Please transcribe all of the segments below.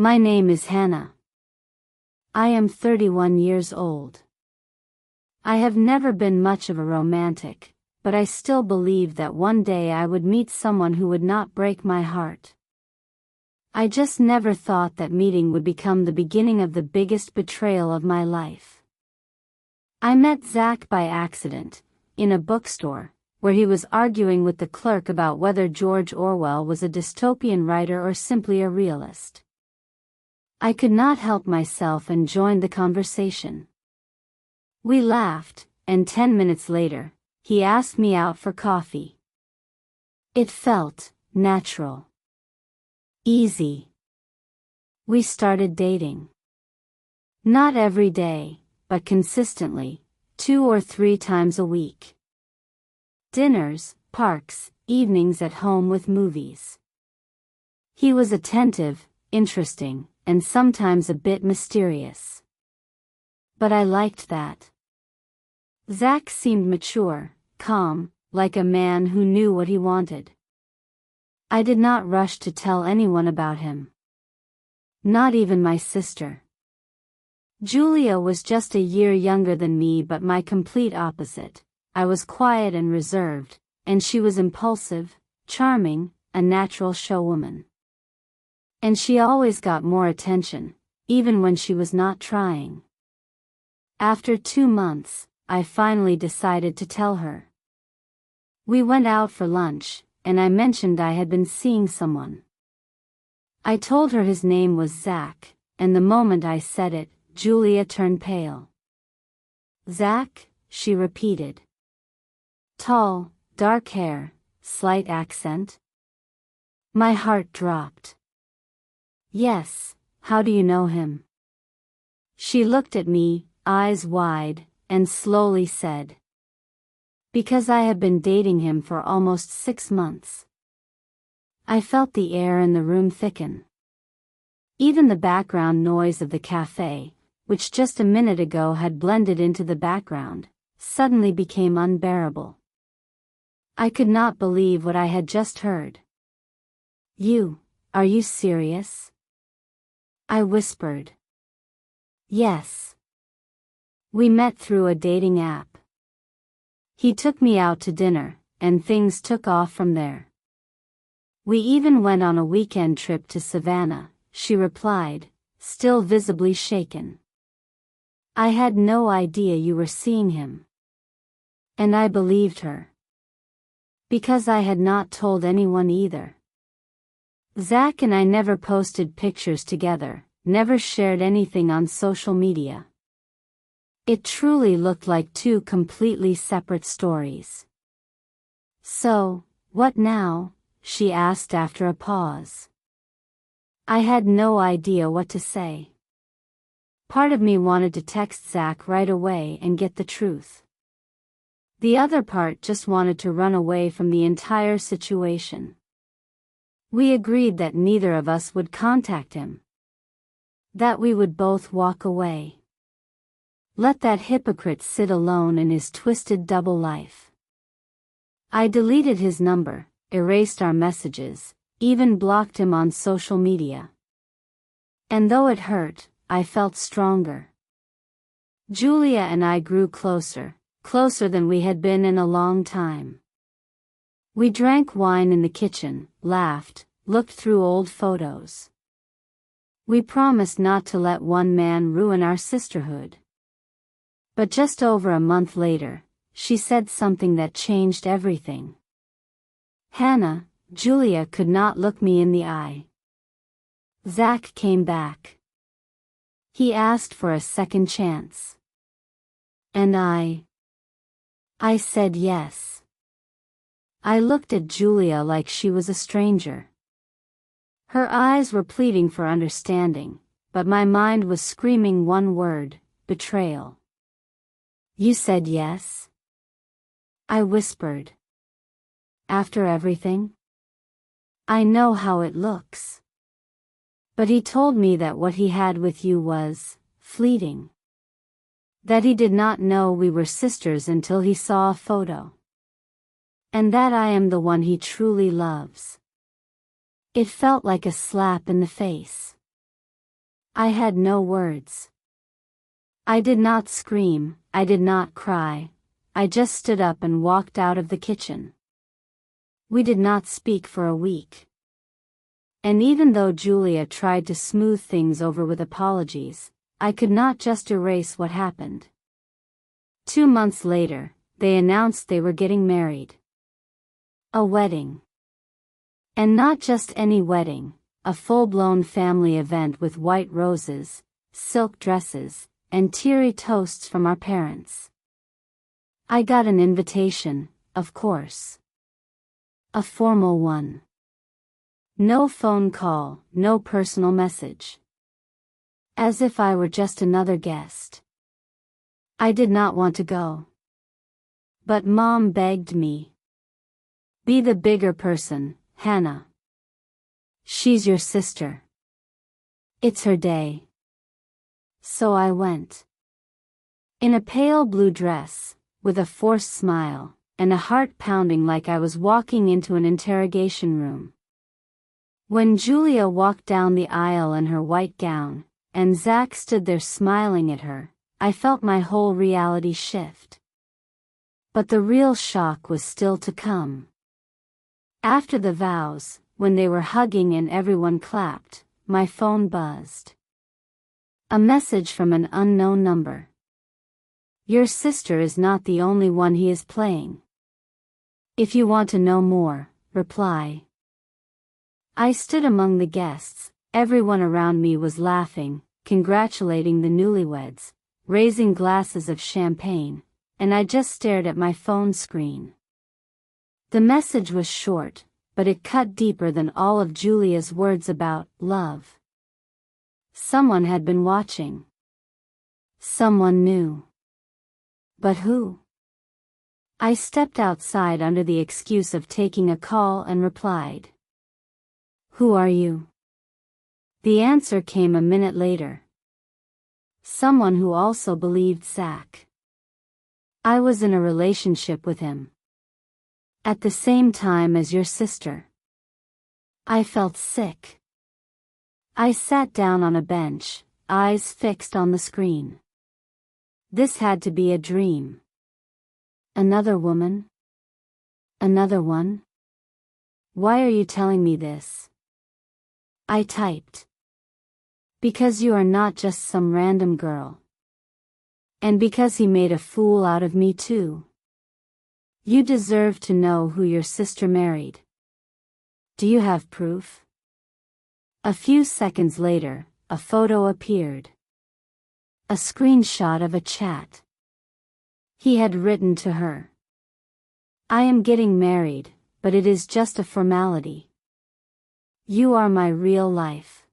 My name is Hannah. I am 31 years old. I have never been much of a romantic, but I still believed that one day I would meet someone who would not break my heart. I just never thought that meeting would become the beginning of the biggest betrayal of my life. I met Zach by accident, in a bookstore, where he was arguing with the clerk about whether George Orwell was a dystopian writer or simply a realist. I could not help myself and joined the conversation. We laughed, and 10 minutes later, he asked me out for coffee. It felt natural. Easy. We started dating. Not every day, but consistently, 2 or 3 times a week. Dinners, parks, evenings at home with movies. He was attentive, interesting, and sometimes a bit mysterious. But I liked that. Zach seemed mature, calm, like a man who knew what he wanted. I did not rush to tell anyone about him. Not even my sister. Julia was just a year younger than me, but my complete opposite. I was quiet and reserved, and she was impulsive, charming, a natural showwoman. And she always got more attention, even when she was not trying. After 2 months, I finally decided to tell her. We went out for lunch, and I mentioned I had been seeing someone. I told her his name was Zach, and the moment I said it, Julia turned pale. Zach, she repeated. Tall, dark hair, slight accent. My heart dropped. Yes, how do you know him? She looked at me, eyes wide, and slowly said. Because I have been dating him for almost 6 months. I felt the air in the room thicken. Even the background noise of the cafe, which just a minute ago had blended into the background, suddenly became unbearable. I could not believe what I had just heard. Are you serious? I whispered. Yes. We met through a dating app. He took me out to dinner, and things took off from there. We even went on a weekend trip to Savannah, she replied, still visibly shaken. I had no idea you were seeing him. And I believed her. Because I had not told anyone either. Zach and I never posted pictures together, never shared anything on social media. It truly looked like 2 completely separate stories. So, what now? She asked after a pause. I had no idea what to say. Part of me wanted to text Zach right away and get the truth. The other part just wanted to run away from the entire situation. We agreed that neither of us would contact him. That we would both walk away. Let that hypocrite sit alone in his twisted double life. I deleted his number, erased our messages, even blocked him on social media. And though it hurt, I felt stronger. Julia and I grew closer than we had been in a long time. We drank wine in the kitchen, laughed, looked through old photos. We promised not to let one man ruin our sisterhood. But just over a month later, she said something that changed everything. Hannah, Julia could not look me in the eye. Zach came back. He asked for a second chance. And I said yes. I looked at Julia like she was a stranger. Her eyes were pleading for understanding, but my mind was screaming one word, betrayal. You said yes? I whispered. After everything? I know how it looks. But he told me that what he had with you was fleeting. That he did not know we were sisters until he saw a photo. And that I am the one he truly loves. It felt like a slap in the face. I had no words. I did not scream, I did not cry, I just stood up and walked out of the kitchen. We did not speak for a week. And even though Julia tried to smooth things over with apologies, I could not just erase what happened. 2 months later, they announced they were getting married. A wedding. And not just any wedding, a full-blown family event with white roses, silk dresses, and teary toasts from our parents. I got an invitation, of course. A formal one. No phone call, no personal message. As if I were just another guest. I did not want to go. But Mom begged me. Be the bigger person, Hannah. She's your sister. It's her day. So I went. In a pale blue dress, with a forced smile, and a heart pounding like I was walking into an interrogation room. When Julia walked down the aisle in her white gown, and Zach stood there smiling at her, I felt my whole reality shift. But the real shock was still to come. After the vows, when they were hugging and everyone clapped, my phone buzzed. A message from an unknown number. Your sister is not the only one he is playing. If you want to know more, reply. I stood among the guests, everyone around me was laughing, congratulating the newlyweds, raising glasses of champagne, and I just stared at my phone screen. The message was short, but it cut deeper than all of Julia's words about love. Someone had been watching. Someone knew. But who? I stepped outside under the excuse of taking a call and replied. Who are you? The answer came a minute later. Someone who also believed Zach. I was in a relationship with him. At the same time as your sister. I felt sick. I sat down on a bench, eyes fixed on the screen. This had to be a dream. Another woman? Another one? Why are you telling me this? I typed. Because you are not just some random girl. And because he made a fool out of me too. You deserve to know who your sister married. Do you have proof? A few seconds later, a photo appeared. A screenshot of a chat. He had written to her. I am getting married, but it is just a formality. You are my real life.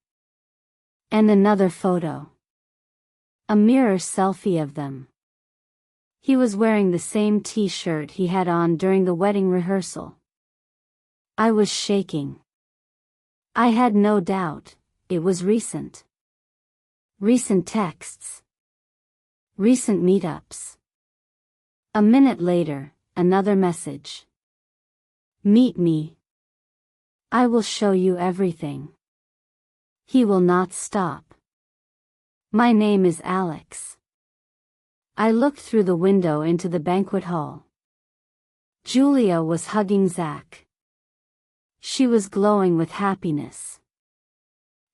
And another photo. A mirror selfie of them. He was wearing the same t-shirt he had on during the wedding rehearsal. I was shaking. I had no doubt, it was recent. Recent texts. Recent meetups. A minute later, another message. Meet me. I will show you everything. He will not stop. My name is Alex. I looked through the window into the banquet hall. Julia was hugging Zach. She was glowing with happiness.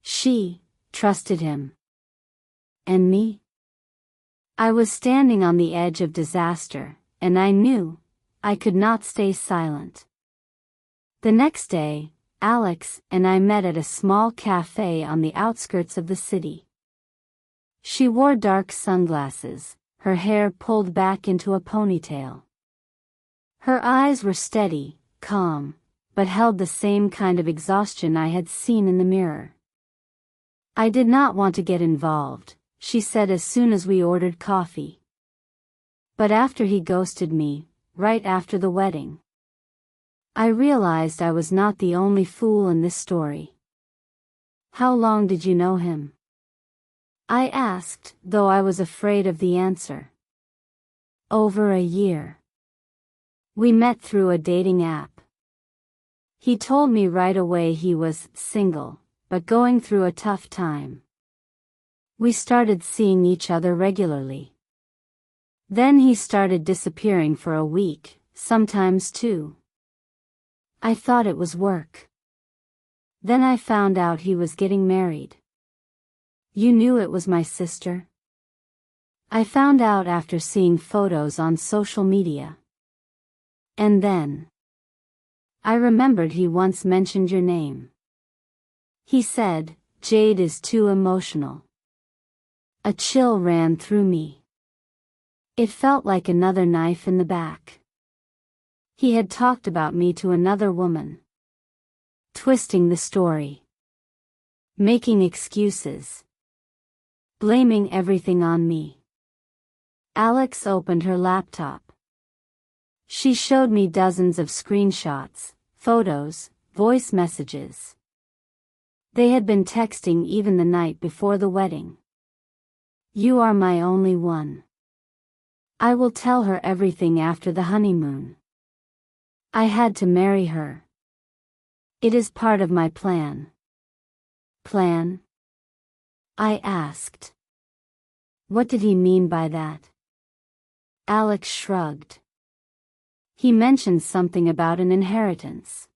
She trusted him. And me? I was standing on the edge of disaster, and I knew I could not stay silent. The next day, Alex and I met at a small cafe on the outskirts of the city. She wore dark sunglasses, her hair pulled back into a ponytail. Her eyes were steady, calm, but held the same kind of exhaustion I had seen in the mirror. I did not want to get involved, she said as soon as we ordered coffee. But after he ghosted me, right after the wedding, I realized I was not the only fool in this story. How long did you know him? I asked, though I was afraid of the answer. Over a year. We met through a dating app. He told me right away he was single, but going through a tough time. We started seeing each other regularly. Then he started disappearing for a week, sometimes two. I thought it was work. Then I found out he was getting married. You knew it was my sister? I found out after seeing photos on social media. And then I remembered he once mentioned your name. He said, Jade is too emotional. A chill ran through me. It felt like another knife in the back. He had talked about me to another woman. Twisting the story. Making excuses. Blaming everything on me. Alex opened her laptop. She showed me dozens of screenshots, photos, voice messages. They had been texting even the night before the wedding. You are my only one. I will tell her everything after the honeymoon. I had to marry her. It is part of my plan. Plan? I asked. What did he mean by that? Alex shrugged. He mentioned something about an inheritance.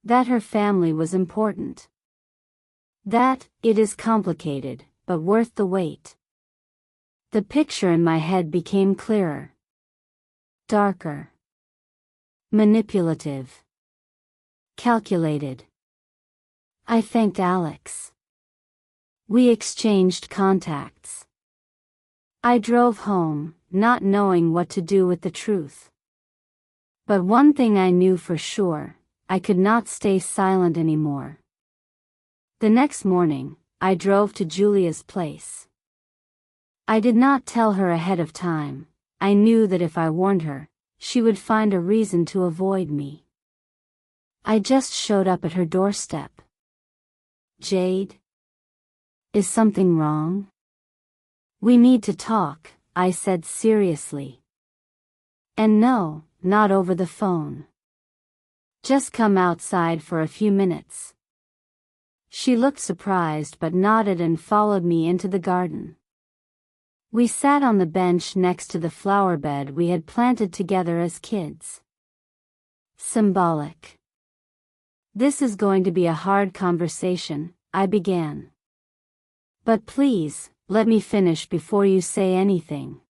That her family was important. That it is complicated, but worth the wait. The picture in my head became clearer. Darker. Manipulative. Calculated. I thanked Alex. We exchanged contacts. I drove home, not knowing what to do with the truth. But one thing I knew for sure, I could not stay silent anymore. The next morning, I drove to Julia's place. I did not tell her ahead of time. I knew that if I warned her, she would find a reason to avoid me. I just showed up at her doorstep. Jade? Is something wrong? We need to talk, I said seriously. And no, not over the phone. Just come outside for a few minutes. She looked surprised but nodded and followed me into the garden. We sat on the bench next to the flower bed we had planted together as kids. Symbolic. This is going to be a hard conversation, I began. But please, let me finish before you say anything.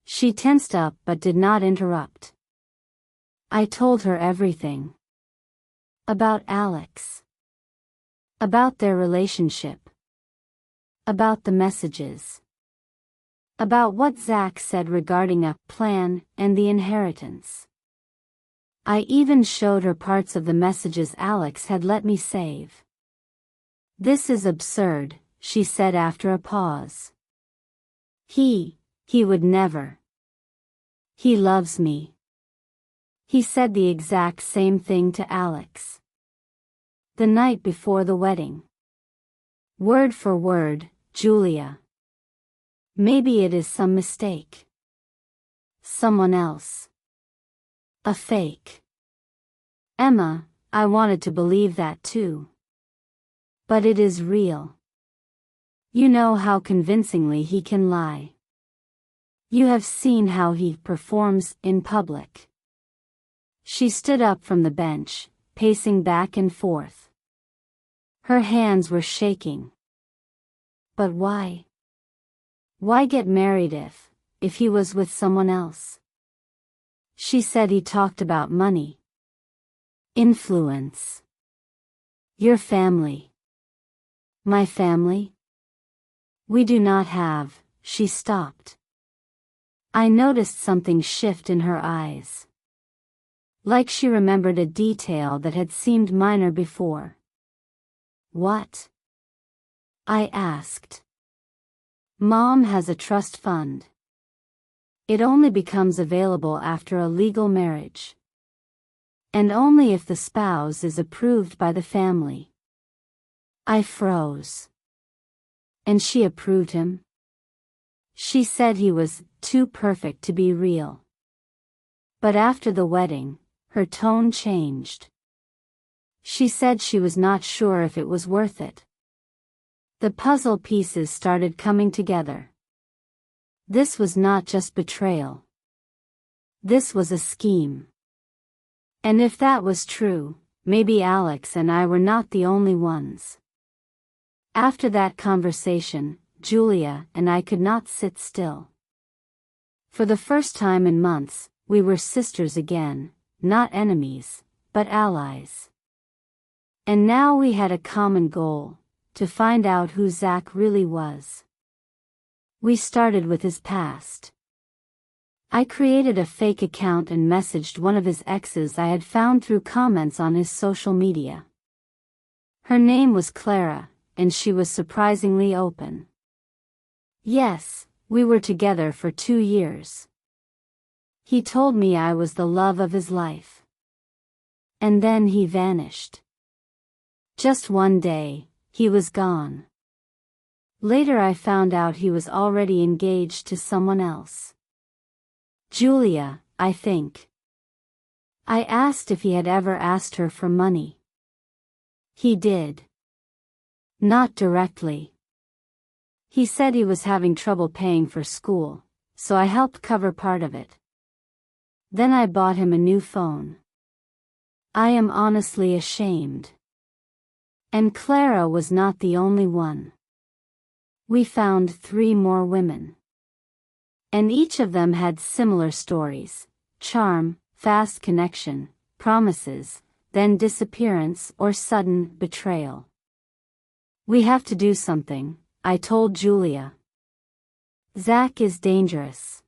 She tensed up but did not interrupt. I told her everything. About Alex. About their relationship. About the messages. About what Zach said regarding a plan and the inheritance. I even showed her parts of the messages Alex had let me save. This is absurd, she said after a pause. He would never. He loves me. He said the exact same thing to Alex. The night before the wedding. Word for word, Julia. Maybe it is some mistake. Someone else. A fake. Emma, I wanted to believe that too. But it is real. You know how convincingly he can lie. You have seen how he performs in public. She stood up from the bench, pacing back and forth. Her hands were shaking. But why? Why get married if he was with someone else? She said he talked about money. Influence. Your family. My family? We do not have, she stopped. I noticed something shift in her eyes. Like she remembered a detail that had seemed minor before. What? I asked. Mom has a trust fund. It only becomes available after a legal marriage. And only if the spouse is approved by the family. I froze. And she approved him? She said he was too perfect to be real. But after the wedding, her tone changed. She said she was not sure if it was worth it. The puzzle pieces started coming together. This was not just betrayal. This was a scheme. And if that was true, maybe Alex and I were not the only ones. After that conversation, Julia and I could not sit still. For the first time in months, we were sisters again, not enemies, but allies. And now we had a common goal, to find out who Zach really was. We started with his past. I created a fake account and messaged one of his exes I had found through comments on his social media. Her name was Clara, and she was surprisingly open. Yes, we were together for 2 years. He told me I was the love of his life. And then he vanished. Just one day, he was gone. Later I found out he was already engaged to someone else. Julia, I think. I asked if he had ever asked her for money. He did. Not directly. He said he was having trouble paying for school, so I helped cover part of it. Then I bought him a new phone. I am honestly ashamed. And Clara was not the only one. We found 3 more women. And each of them had similar stories: charm, fast connection, promises, then disappearance or sudden betrayal. We have to do something, I told Julia. Zach is dangerous.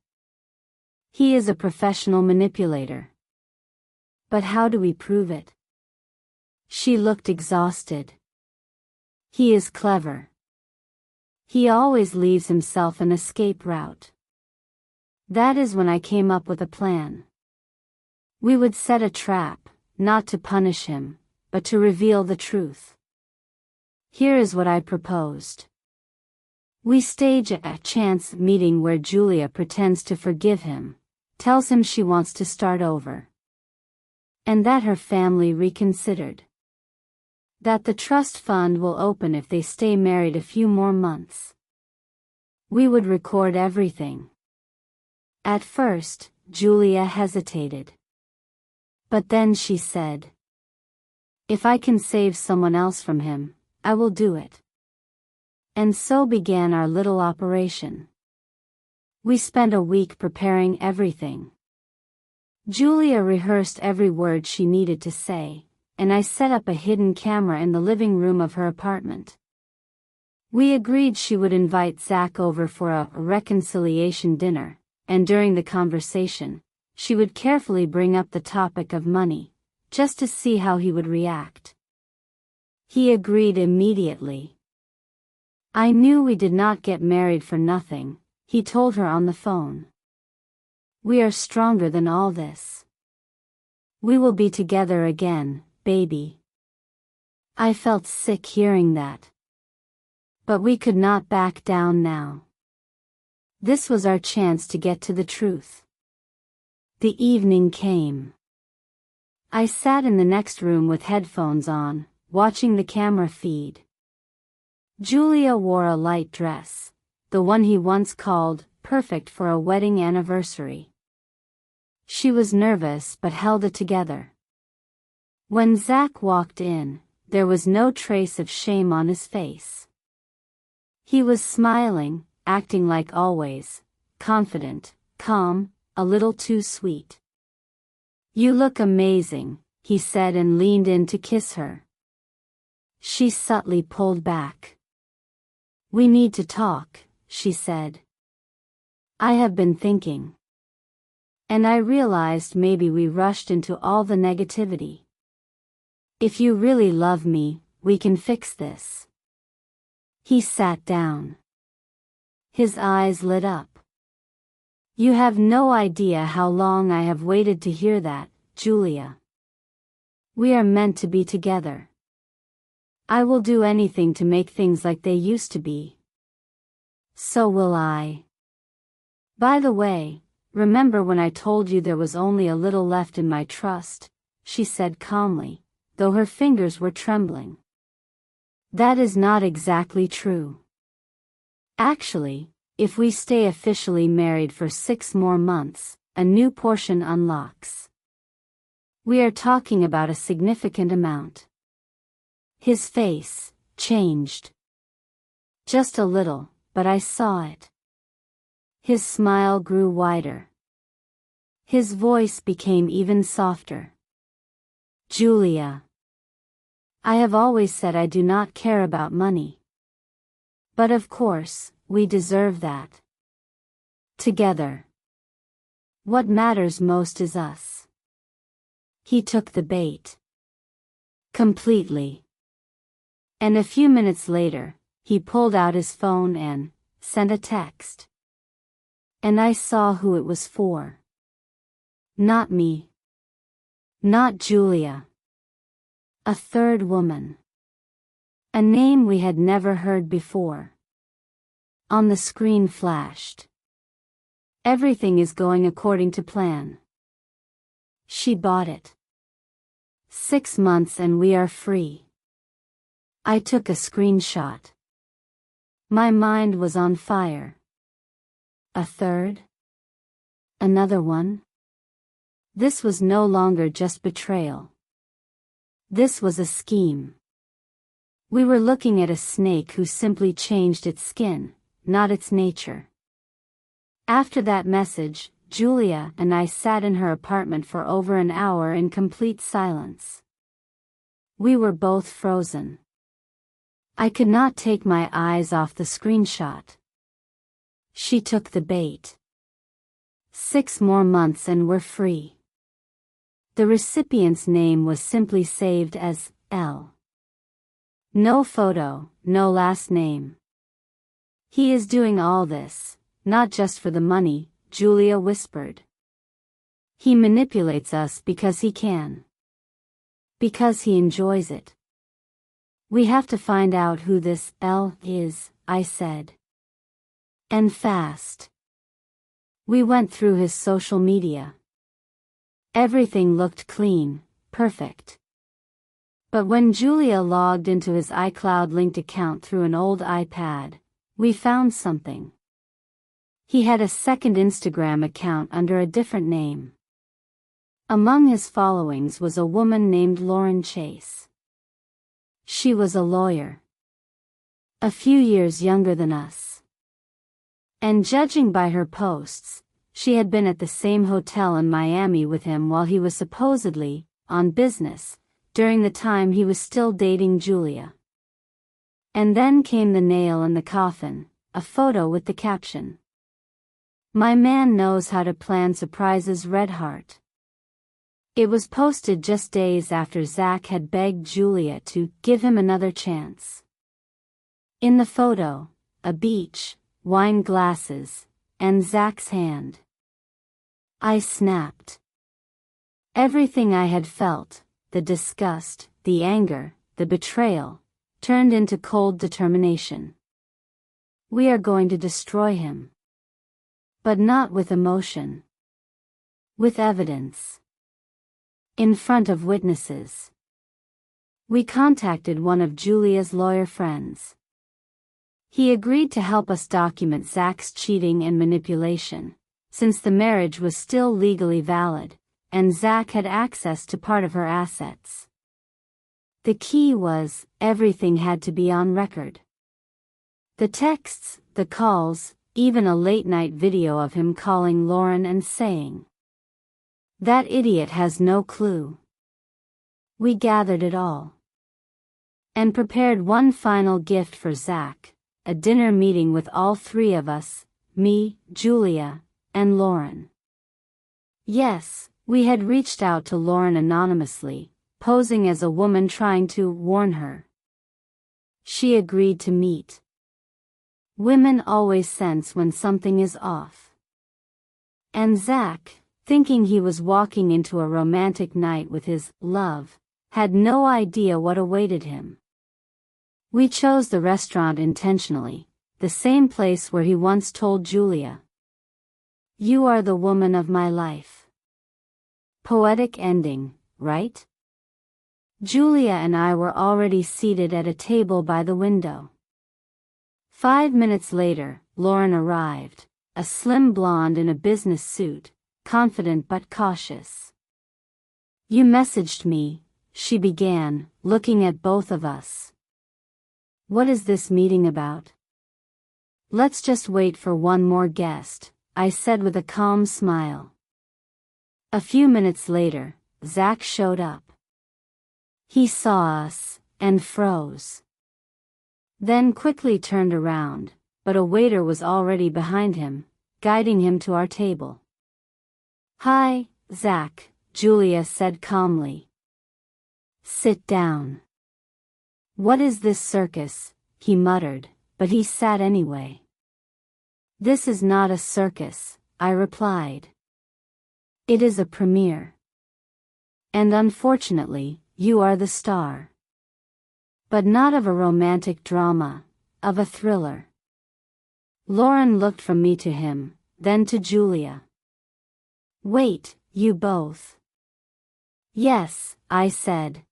He is a professional manipulator. But how do we prove it? She looked exhausted. He is clever. He always leaves himself an escape route. That is when I came up with a plan. We would set a trap, not to punish him, but to reveal the truth. Here is what I proposed. We stage a chance meeting where Julia pretends to forgive him, tells him she wants to start over. And that her family reconsidered. That the trust fund will open if they stay married a few more months. We would record everything. At first, Julia hesitated. But then she said, "If I can save someone else from him, I will do it." And so began our little operation. We spent a week preparing everything. Julia rehearsed every word she needed to say, and I set up a hidden camera in the living room of her apartment. We agreed she would invite Zach over for a reconciliation dinner, and during the conversation, she would carefully bring up the topic of money, just to see how he would react. He agreed immediately. I knew we did not get married for nothing, he told her on the phone. We are stronger than all this. We will be together again, baby. I felt sick hearing that. But we could not back down now. This was our chance to get to the truth. The evening came. I sat in the next room with headphones on, watching the camera feed. Julia wore a light dress, the one he once called perfect for a wedding anniversary. She was nervous but held it together. When Zach walked in, there was no trace of shame on his face. He was smiling, acting like always, confident, calm, a little too sweet. "You look amazing," he said and leaned in to kiss her. She subtly pulled back. "We need to talk," she said. "I have been thinking. And I realized maybe we rushed into all the negativity. If you really love me, we can fix this." He sat down. His eyes lit up. "You have no idea how long I have waited to hear that, Julia. We are meant to be together. I will do anything to make things like they used to be. So will I. By the way, remember when I told you there was only a little left in my trust?" she said calmly, though her fingers were trembling. That is not exactly true. Actually, if we stay officially married for 6 more months, a new portion unlocks. We are talking about a significant amount. His face changed. Just a little, but I saw it. His smile grew wider. His voice became even softer. Julia. I have always said I do not care about money. But of course, we deserve that. Together. What matters most is us. He took the bait. Completely. And a few minutes later, he pulled out his phone and sent a text. And I saw who it was for. Not me. Not Julia. A third woman. A name we had never heard before. On the screen flashed. Everything is going according to plan. She bought it. 6 months and we are free. I took a screenshot. My mind was on fire. A third? Another one? This was no longer just betrayal. This was a scheme. We were looking at a snake who simply changed its skin, not its nature. After that message, Julia and I sat in her apartment for over an hour in complete silence. We were both frozen. I could not take my eyes off the screenshot. She took the bait. 6 more months and we're free. The recipient's name was simply saved as L. No photo, no last name. He is doing all this, not just for the money, Julia whispered. He manipulates us because he can. Because he enjoys it. We have to find out who this L is, I said. And fast. We went through his social media. Everything looked clean, perfect. But when Julia logged into his iCloud-linked account through an old iPad, we found something. He had a second Instagram account under a different name. Among his followings was a woman named Lauren Chase. She was a lawyer. A few years younger than us. And judging by her posts, she had been at the same hotel in Miami with him while he was supposedly on business, during the time he was still dating Julia. And then came the nail in the coffin, a photo with the caption, "My man knows how to plan surprises, red heart." It was posted just days after Zach had begged Julia to give him another chance. In the photo, a beach, wine glasses, and Zach's hand. I snapped. Everything I had felt, the disgust, the anger, the betrayal, turned into cold determination. We are going to destroy him. But not with emotion. With evidence. In front of witnesses. We contacted one of Julia's lawyer friends. He agreed to help us document Zach's cheating and manipulation, since the marriage was still legally valid, and Zach had access to part of her assets. The key was, everything had to be on record. The texts, the calls, even a late-night video of him calling Lauren and saying, "That idiot has no clue." We gathered it all. And prepared one final gift for Zach, a dinner meeting with all 3 of us, me, Julia, and Lauren. Yes, we had reached out to Lauren anonymously, posing as a woman trying to warn her. She agreed to meet. Women always sense when something is off. And Zach, thinking he was walking into a romantic night with his love, had no idea what awaited him. We chose the restaurant intentionally, the same place where he once told Julia, "You are the woman of my life." Poetic ending, right? Julia and I were already seated at a table by the window. 5 minutes later, Lauren arrived, a slim blonde in a business suit, confident but cautious. "You messaged me," she began, looking at both of us. "What is this meeting about?" "Let's just wait for one more guest," I said with a calm smile. A few minutes later, Zach showed up. He saw us, and froze. Then quickly turned around, but a waiter was already behind him, guiding him to our table. "Hi, Zach," Julia said calmly. "Sit down." "What is this circus?" he muttered, but he sat anyway. "This is not a circus," I replied. "It is a premiere. And unfortunately, you are the star. But not of a romantic drama, of a thriller." Lauren looked from me to him, then to Julia. "Wait, you both?" "Yes," I said.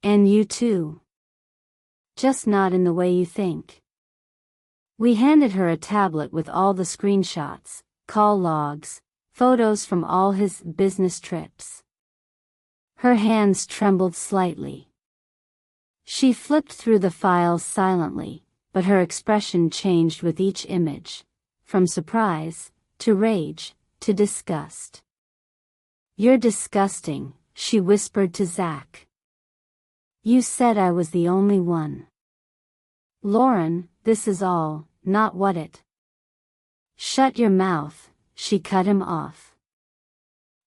"And you too. Just not in the way you think." We handed her a tablet with all the screenshots, call logs, photos from all his business trips. Her hands trembled slightly. She flipped through the files silently, but her expression changed with each image, from surprise, to rage, to disgust. "You're disgusting," she whispered to Zach. "You said I was the only one." "Lauren, this is all, not what it." "Shut your mouth," she cut him off.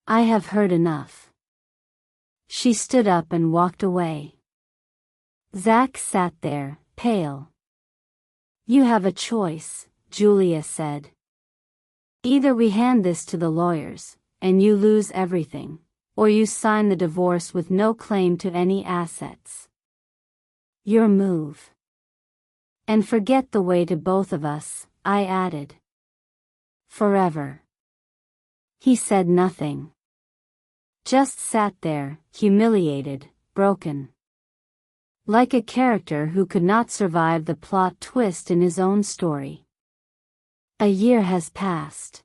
"I have heard enough." She stood up and walked away. Zach sat there, pale. "You have a choice," Julia said. "Either we hand this to the lawyers, and you lose everything, or you sign the divorce with no claim to any assets. Your move. And forget the way to both of us," I added. "Forever." He said nothing. Just sat there, humiliated, broken. Like a character who could not survive the plot twist in his own story. A year has passed.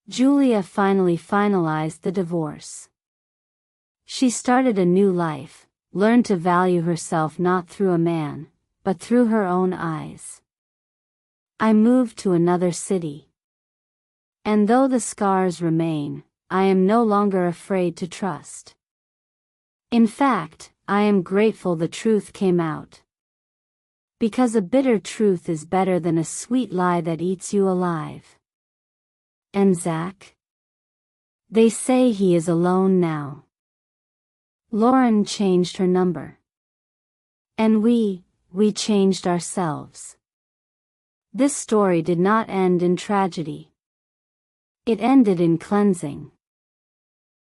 Julia finally finalized the divorce. She started a new life, learned to value herself not through a man, but through her own eyes. I moved to another city. And though the scars remain, I am no longer afraid to trust. In fact, I am grateful the truth came out. Because a bitter truth is better than a sweet lie that eats you alive. And Zach? They say he is alone now. Lauren changed her number. And we changed ourselves. This story did not end in tragedy. It ended in cleansing.